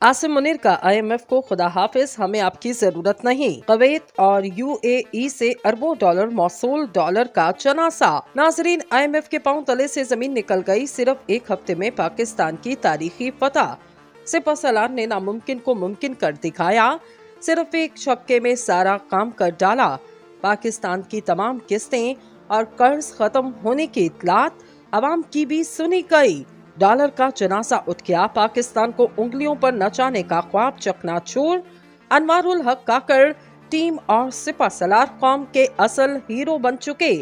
आसिम मुनीर का IMF को खुदा हाफिज, हमें आपकी जरूरत नहीं। कुवैत और UAE से अरबों डॉलर मौसूल डॉलर का चनासा। नाजरीन, IMF के पांव तले से जमीन निकल गई। सिर्फ एक हफ्ते में पाकिस्तान की तारीखी फतह। सिपहसालार ने नामुमकिन को मुमकिन कर दिखाया। सिर्फ एक छक्के में सारा काम कर डाला। पाकिस्तान की तमाम किस्तें और कर्ज खत्म होने की इतलात अवाम की भी सुनी गई। डॉलर का जनासा उठ गया। पाकिस्तान को उंगलियों पर नचाने का ख्वाब चकनाचूर। अनवारुल हक काकड़ टीम और सिपहसालार कौम के असल हीरो बन चुके।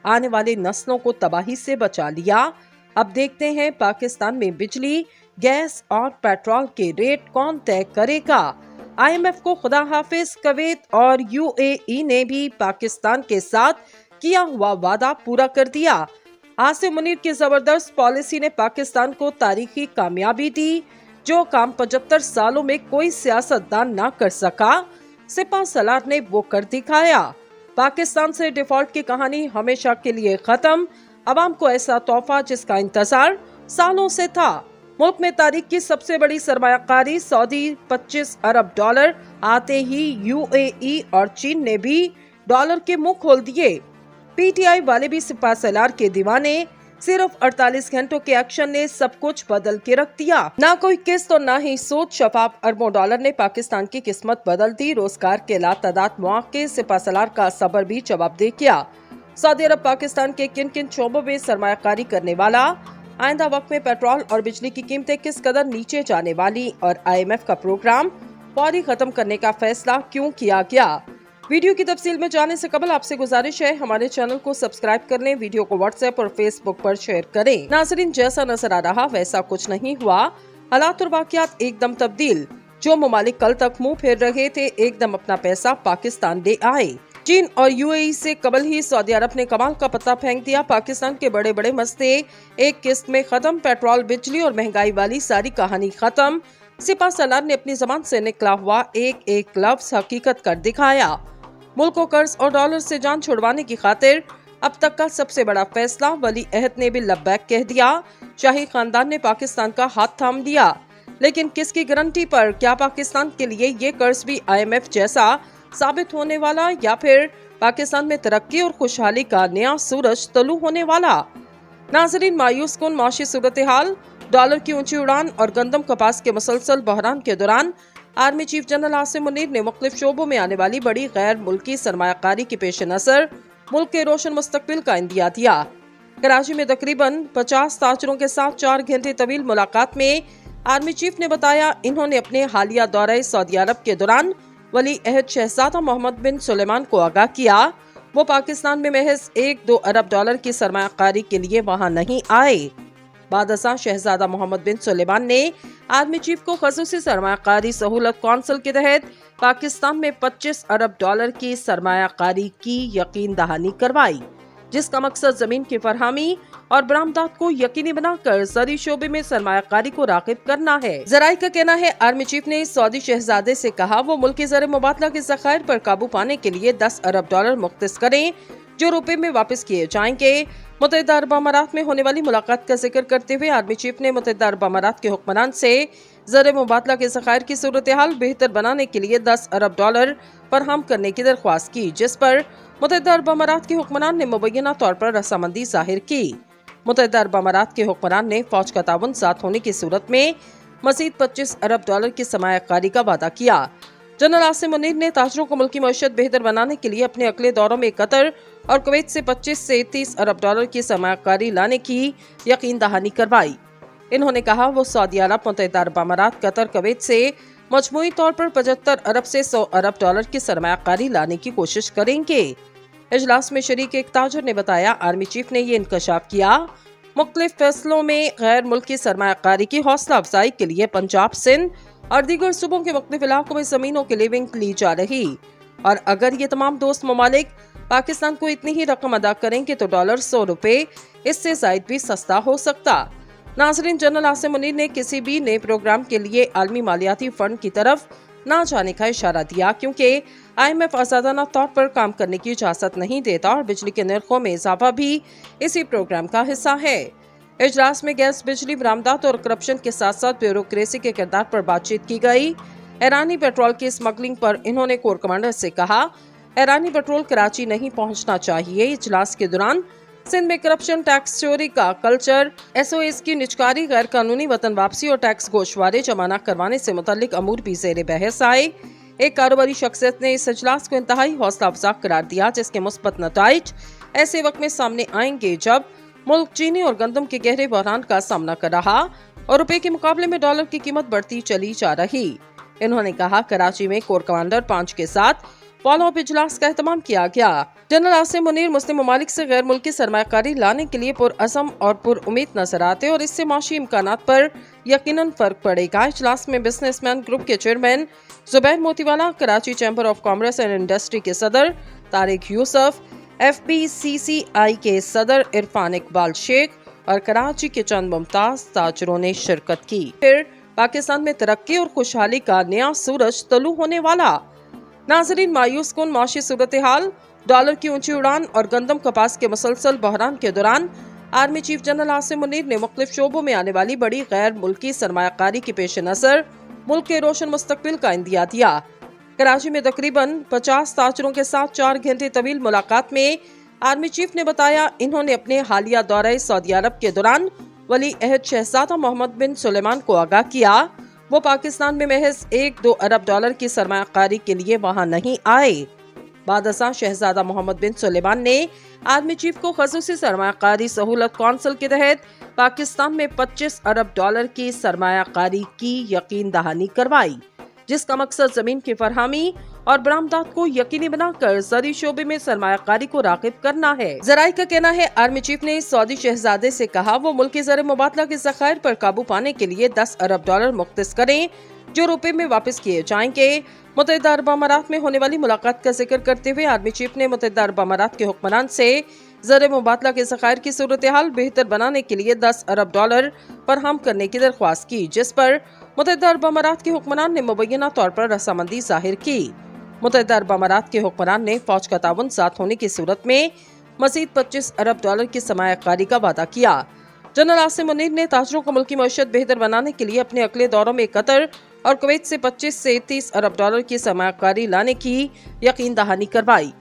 आने वाली नस्लों को तबाही से बचा लिया। अब देखते हैं पाकिस्तान में बिजली, गैस और पेट्रोल के रेट कौन तय करेगा। IMF को खुदा हाफिज। कुवैत और UAE ने भी पाकिस्तान के साथ किया हुआ वादा पूरा कर दिया। आसिम मुनीर की जबरदस्त पॉलिसी ने पाकिस्तान को तारीखी कामयाबी दी। जो काम 75 सालों में कोई सियासतदान ना कर सका, सिपहसालार ने वो कर दिखाया। पाकिस्तान से डिफॉल्ट की कहानी हमेशा के लिए खत्म। अवाम को ऐसा तोहफा जिसका इंतजार सालों से था। मुल्क में तारीख की सबसे बड़ी सरमायाकारी सऊदी 25 अरब डॉलर आते ही UAE और चीन ने भी डॉलर के मुंह खोल दिए। PTI वाले भी सिपहसालार के दीवाने। सिर्फ 48 घंटों के एक्शन ने सब कुछ बदल के रख दिया। ना कोई किस्त और ना ही सूद, शफाफ अरबों डॉलर ने पाकिस्तान की किस्मत बदल दी। रोजगार के लातादाद मौके सिपहसालार का सबर भी जवाबदेह किया। सऊदी अरब पाकिस्तान के किन किन शोबों में सरमायाकारी करने वाला, आइंदा वक्त में पेट्रोल और बिजली की कीमतें किस कदर नीचे जाने वाली और IMF का प्रोग्राम फौरी खत्म करने का फैसला क्यों किया गया। वीडियो की तफसील में जाने से कबल आपसे गुजारिश है, हमारे चैनल को सब्सक्राइब कर लें। वीडियो को WhatsApp और Facebook पर शेयर करें। नाजरीन, जैसा नजर आ रहा वैसा कुछ नहीं हुआ। हालात और वाकयात एकदम तब्दील। जो ममालिक कल तक मुंह फेर रहे थे, एकदम अपना पैसा पाकिस्तान ले आए। चीन और UAE से कबल ही सऊदी अरब ने कमाल का पत्ता फेंक दिया। पाकिस्तान के बड़े बड़े मसले एक किस्त में खत्म। पेट्रोल, बिजली और महंगाई वाली सारी कहानी खत्म। सिपहसालार ने अपनी जबान से निकला हुआ एक एक लफ्ज हकीकत कर दिखाया। मुल्क को कर्ज और डॉलर से जान छुड़वाने की खातिर अब तक का सबसे बड़ा फैसला। वली अहद ने भी लब्बैक कह दिया। शाही खानदान ने पाकिस्तान का हाथ थाम दिया। लेकिन किसकी गारंटी पर? क्या पाकिस्तान के लिए ये कर्ज भी IMF जैसा साबित होने वाला, या फिर पाकिस्तान में तरक्की और खुशहाली का नया सूरज तलू होने वाला? नाजरीन, मायूस कुन माशी सूरत हाल, डॉलर की ऊंची उड़ान और गंदम कपास के मुसलसल बहरान के दौरान army chief general Asim Munir ने मुख्तलिफ शोबों में आने वाली बड़ी गैर मुल्की सरमायाकारी के पेश नजर मुल्क के रोशन मुस्तकबिल का इंदिया दिया। कराची में तकरीबन 50 ताजरों के साथ 4 घंटे तवील मुलाकात में आर्मी चीफ ने बताया, इन्होंने अपने हालिया दौरे सऊदी अरब के दौरान वली अहद शहजादा मोहम्मद बिन सुलेमान को आगाह किया। वो पाकिस्तान में महज 1-2 अरब डॉलर की सरमायाकारी के लिए वहाँ नहीं आए। बादशाह शहजादा मोहम्मद बिन सुलेमान ने आर्मी चीफ को खसूसी सरमायाकारी सहूलत कौंसिल के तहत पाकिस्तान में 25 अरब डॉलर की सरमायाकारी की यकीन दहानी करवाई, जिसका मकसद जमीन की फरहमी और बरामदात को यकीनी बनाकर ज़री शोबे में सरमायाकारी को राग़िब करना है। ज़राए का कहना है, आर्मी चीफ ने सऊदी शहजादे से कहा वो मुल्की ज़र मुबादला के ज़खायर पर काबू पाने के लिए 10 अरब डॉलर मुख्तस करें, जो रुपए में वापस किए जाएंगे। मुत्तहिदा अरब अमारात में होने वाली मुलाकात का जिक्र करते हुए आर्मी चीफ ने मुत्तहिदा अरब अमारात के हुक्मरान से ज़र मुबादला के ज़खायर की सूरत हाल बेहतर बनाने के लिए 10 अरब डॉलर फराहम करने की दरख्वास्त की, जिस पर मुत्तहिदा अरब अमारात के हुक्मरान ने मुबैना तौर पर रसामंदी जाहिर की। मुत्तहिदा अरब अमारात के हुक्मरान ने फौज का ताउन साथ होने की सूरत में मज़ीद 25 अरब डॉलर की सरमायाकारी का वादा किया। जनरल आसिम मुनीर ने ताजरों को मुल्की मईशत बेहतर बनाने के लिए अपने अगले दौरों में कतर और कुवैत से 25 से 30 अरब डॉलर की सरमायाकारी लाने की यकीन दहानी करवाई। इन्होंने कहा वो सऊदी अरब, मुत्तहिदा अरब अमारात, कतर, कुवैत से मजमूई तौर पर 75 अरब से 100 अरब डॉलर की सरमायाकारी लाने की कोशिश करेंगे। इजलास में शरीक एक ताजर ने बताया, आर्मी चीफ ने ये इंकशाफ किया, मुख्तलिफ फैसलों में गैर मुल्की सरमायाकारी की हौसला अफजाई के लिए पंजाब, सिंध और दीगर सूबों के मुख्तलिफ इलाकों में जमीनों की लिविंग ली जा रही, और अगर ये तमाम दोस्त ममालिक पाकिस्तान को इतनी ही रकम अदा करेंगे तो डॉलर 100 रुपए इससे जायद भी सस्ता हो सकता। नाजरीन, जनरल आसिम मुनीर ने किसी भी नए प्रोग्राम के लिए आलमी मालियाती फंड की तरफ न जाने का इशारा दिया, क्योंकि IMF आजादाना तौर पर काम करने की इजाजत नहीं देता और बिजली के निर्खों में इजाफा भी इसी प्रोग्राम का हिस्सा है। इजलास में गैस, बिजली, बरामदात और करप्शन के साथ साथ ब्यूरोक्रेसी के किरदार पर बातचीत की गई। ईरानी पेट्रोल की स्मगलिंग पर इन्होंने कोर कमांडर से कहा, ईरानी पेट्रोल कराची नहीं पहुंचना चाहिए। इजलास के दौरान सिंध में करप्शन, टैक्स चोरी का कल्चर, SOS की निजकारी, गैर कानूनी वतन वापसी और टैक्स गोशवारे जमा न करवाने से मुतल्लिक अमूर भी ज़ेर बहस आए। एक कारोबारी शख्सियत ने इस इजलास को इंतहाई हौसला अफजा करार दिया, जिसके मुस्बत नताइज ऐसे वक्त में सामने आएंगे जब मुल्क चीनी और गंदम के गहरे बहरान का सामना कर रहा और रुपए के मुकाबले में डॉलर की कीमत बढ़ती चली जा रही। इन्होंने कहा, कराची में कोर कमांडर 5 के साथ फॉलो अप इजलास का एहतमाम किया गया। जनरल आसिम मुनीर मुस्लिम ममालिक से गैर मुल्की सरमायाकारी लाने के लिए पुरअज़म और पुरउम्मीद नजर आते और इससे माशी इम्कानात पर यकीनन फर्क पड़ेगा। इजलास में बिजनेसमैन ग्रुप के chairman Zubair Motiwala, Karachi chamber of commerce and industry के सदर तारिक यूसुफ, FBCCI के सदर इरफान इकबाल शेख और कराची के चंद मुमताज ताजरों ने शिरकत की। फिर पाकिस्तान में तरक्की और खुशहाली का नया सूरज तलू होने वाला। नाजरीन, मायूस कुन माशी सूरत हाल, डॉलर की ऊंची उड़ान और गंदम कपास के मुसलसल बहरान के दौरान army chief general Asim Munir ने मुख्तलिफ शोबों में आने वाली बड़ी गैर मुल्की सरमायाकारी के पेश नजर मुल्क के रोशन मुस्तकबिल का इंदिया दिया। कराची में तकरीबन 50 ताजरों के साथ 4 घंटे तवील मुलाकात में आर्मी चीफ ने बताया, इन्होंने अपने हालिया दौरे सऊदी अरब के दौरान वली अहद शहजादा मोहम्मद बिन सुलेमान को आगाह किया। वो पाकिस्तान में महज 1-2 अरब डॉलर की सरमायाकारी के लिए वहां नहीं आए। बादशाह शहजादा मोहम्मद बिन सुलेमान ने आर्मी चीफ को खसूसी सरमायाकारी सहूलत कौंसिल के तहत पाकिस्तान में 25 अरब डॉलर की सरमायाकारी की यकीन दहानी करवाई, जिसका मकसद जमीन की फरहमी और बरामदात को यकीनी बनाकर ज़री शोबे में सरमायाकारी को राग़िब करना है। ज़राए का कहना है, आर्मी चीफ ने सऊदी शहजादे से कहा वो मुल्की ज़र मुबादला के ज़खायर पर काबू पाने के लिए 10 अरब डॉलर मुख्तस करें, जो रुपए में वापस किए जाएंगे। मुत्तहिदा अरब अमारात में होने वाली मुलाकात का जिक्र करते हुए आर्मी चीफ ने मुत्तहिदा अरब अमारात के हुक्मरान से ज़र मुबादला के ज़खायर की सूरत हाल बेहतर बनाने के लिए 10 अरब डॉलर फराहम करने की दरख्वास्त की, जिस पर मुत्तहिदा अरब अमारात के हुक्मरान ने मुबैना तौर पर रजामंदी जाहिर की। मुत्तहिदा अरब अमारात के हुक्मरान ने फौज का ताउन साथ होने की सूरत में मजीद 25 अरब डॉलर की सरमायाकारी का वादा किया। जनरल आसिम मुनीर ने ताजरों को मुल्की मईशत बेहतर बनाने के लिए अपने अगले दौरों में कतर और कुवैत से 25 से 30 अरब डॉलर की सरमायाकारी लाने की यकीन दहानी करवाई।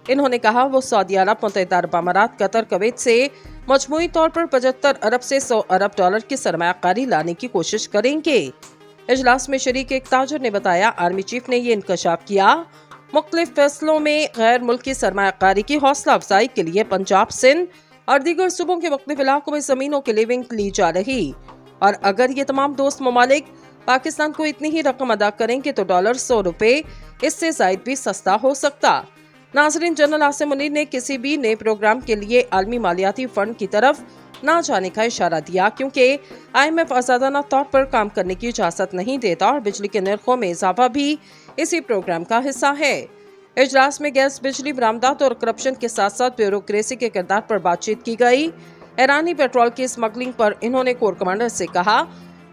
इन्होंने कहा वो सऊदी अरब, मुत्तहिदा अरब अमारात, कतर, कुवैत से मजमूई तौर पर 75 अरब से 100 अरब डॉलर की सरमायाकारी लाने की कोशिश करेंगे। इजलास में शरीक एक ताजर ने बताया, आर्मी चीफ ने ये इंकशाफ किया, मुख्तलिफ फैसलों में गैर मुल्की सरमायाकारी की हौसला अफजाई के लिए पंजाब, सिंध और दीगर सूबों के मुख्तलिफ इलाकों में जमीनों की लिविंग ली जा रही, और अगर ये तमाम दोस्त ममालिक पाकिस्तान को इतनी ही रकम अदा करेंगे तो डॉलर 100 रुपए इससे जायद भी सस्ता हो सकता। नाजरीन, जनरल आसिम मुनीर ने किसी भी नए प्रोग्राम के लिए आलमी मालियाती फंड की तरफ न जाने का इशारा दिया, क्योंकि IMF आजादाना तौर पर काम करने की इजाजत नहीं देता और बिजली के निर्खों में इजाफा भी इसी प्रोग्राम का हिस्सा है। इजलास में गैस, बिजली, बरामदात और करप्शन के साथ साथ ब्यूरोक्रेसी के किरदार पर बातचीत की गई। ईरानी पेट्रोल की स्मगलिंग पर इन्होंने कोर कमांडर से कहा,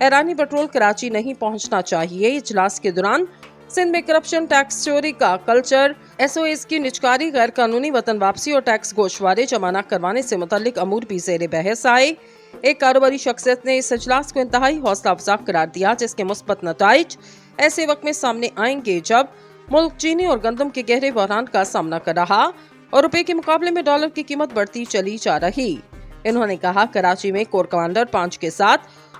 ईरानी पेट्रोल कराची नहीं पहुंचना चाहिए। इजलास के दौरान सिंध में करप्शन, टैक्स चोरी का कल्चर, SOS की निजकारी, गैर कानूनी वतन वापसी और टैक्स गोशवारे जमा न करवाने से मुतल्लिक अमूर भी ज़ेर बहस आए। एक कारोबारी शख्सियत ने इस इजलास को इंतहाई हौसला अफजा करार दिया, जिसके मुस्बत नताइज ऐसे वक्त में सामने आएंगे जब मुल्क चीनी और गंदम के गहरे बहरान का सामना कर रहा और रुपए के मुकाबले में डॉलर की कीमत बढ़ती चली जा रही। इन्होंने कहा, कराची में कोर कमांडर 5 के साथ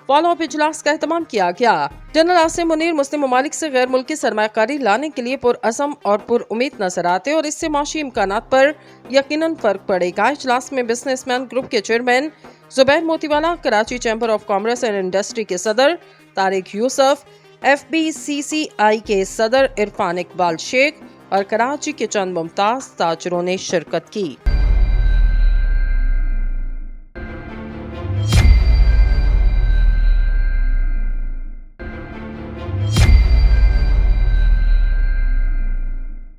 फॉलो अप इजलास का एहतमाम किया गया। जनरल आसिम मुनीर मुस्लिम ममालिक से गैर मुल्की सरमायाकारी लाने के लिए पुरअज़म और पुरउम्मीद नजर आते और इससे माशी इम्कानात पर यकीनन फर्क पड़ेगा। इजलास में बिजनेसमैन ग्रुप के chairman Zubair Motiwala, Karachi chamber of commerce and industry के सदर तारिक यूसुफ, FBCCI के सदर इरफान इकबाल शेख और कराची के चंद मुमताज ताजरों ने शिरकत की।